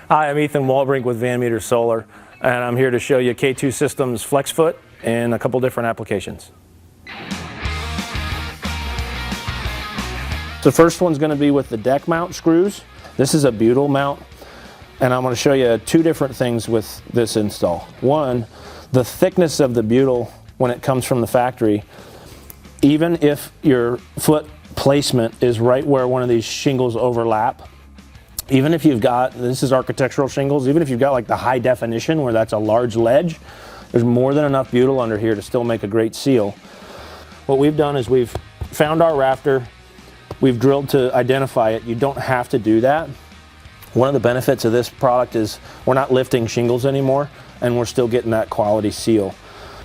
Hi, I'm Ethan Walbrink with Van Meter Solar, and I'm here to show you K2 Systems FlexFoot in a couple different applications. The first one's going to be with the deck mount screws. This is a butyl mount, and I'm going to show you two different things with this install. One, the thickness of the butyl when it comes from the factory. Even if your foot placement is right where one of these shingles overlap, even if you've got, this is architectural shingles, even if you've got like the high definition where that's a large ledge, there's more than enough butyl under here to still make a great seal. What we've done is we've found our rafter, we've drilled to identify it. You don't have to do that. One of the benefits of this product is we're not lifting shingles anymore, and we're still getting that quality seal.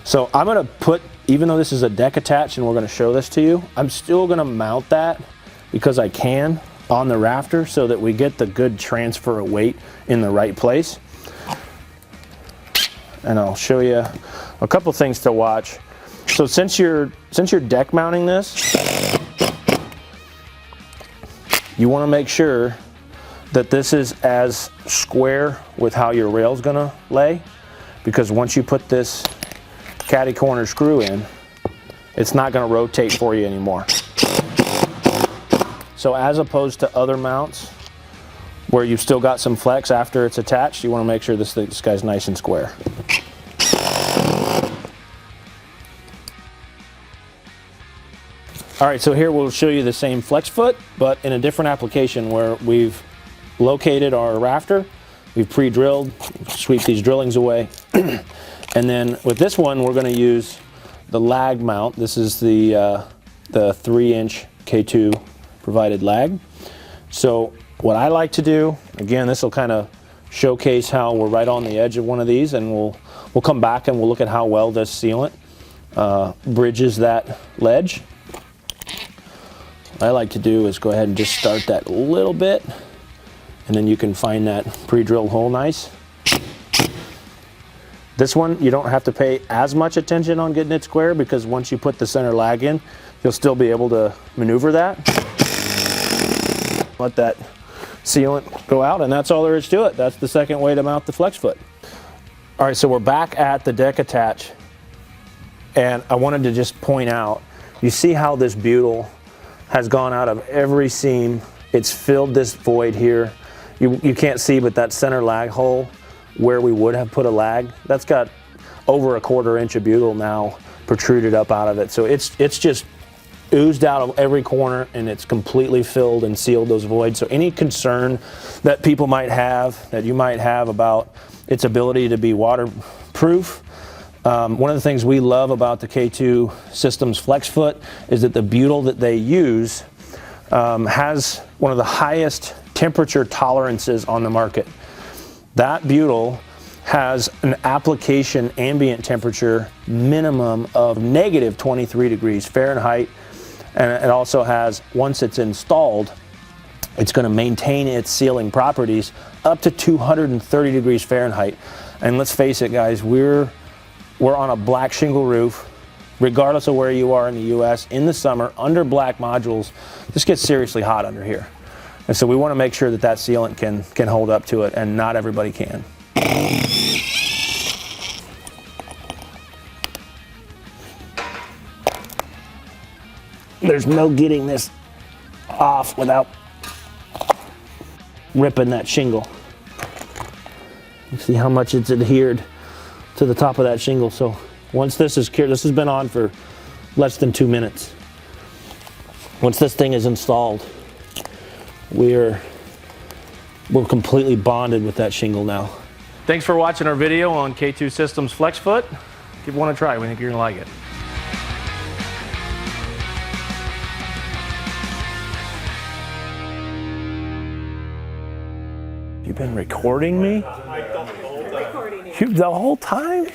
So I'm gonna put, even though this is a deck attached and we're gonna show this to you, I'm still gonna mount that because I can on the rafter so that we get the good transfer of weight in the right place. And I'll show you a couple things to watch. So since you're deck mounting this, you want to make sure that this is as square with how your rail's gonna lay, because once you put this caddy corner screw in, it's not gonna rotate for you anymore. So as opposed to other mounts where you've still got some flex after it's attached, you want to make sure this guy's nice and square. All right, so here we'll show you the same flex foot, but in a different application where we've located our rafter, we've pre-drilled, sweep these drillings away, and then with this one we're going to use the lag mount. This is the 3-inch K2 provided lag. So what I like to do, again, this will kind of showcase how we're right on the edge of one of these, and we'll come back and we'll look at how well this sealant bridges that ledge. What I like to do is go ahead and just start that a little bit, and then you can find that pre-drilled hole nice. This one, you don't have to pay as much attention on getting it square, because once you put the center lag in, you'll still be able to maneuver that. Let that sealant go out, and that's all there is to it. That's the second way to mount the flex foot. All right, so we're back at the deck attach, and I wanted to just point out, you see how this butyl has gone out of every seam. It's filled this void here. You can't see, but that center lag hole where we would have put a lag, that's got over 1/4 inch of butyl now protruded up out of it. So it's just oozed out of every corner, and it's completely filled and sealed those voids. So any concern that people might have, that you might have about its ability to be waterproof, one of the things we love about the K2 Systems FlexFoot is that the butyl that they use has one of the highest temperature tolerances on the market. That butyl has an application ambient temperature minimum of -23 degrees Fahrenheit, and it also has, once it's installed, it's going to maintain its sealing properties up to 230 degrees Fahrenheit. And let's face it, guys, we're on a black shingle roof. Regardless of where you are in the US, in the summer, under black modules, this gets seriously hot under here. And so we want to make sure that that sealant can hold up to it, and not everybody can. There's no getting this off without ripping that shingle. You see how much it's adhered to the top of that shingle. So once this is cured, this has been on for less than 2 minutes. Once this thing is installed, we're completely bonded with that shingle now. Thanks for watching our video on K2 Systems FlexFoot. Give one a try. We think you're gonna like it. You've been recording me? Recording you. The whole time?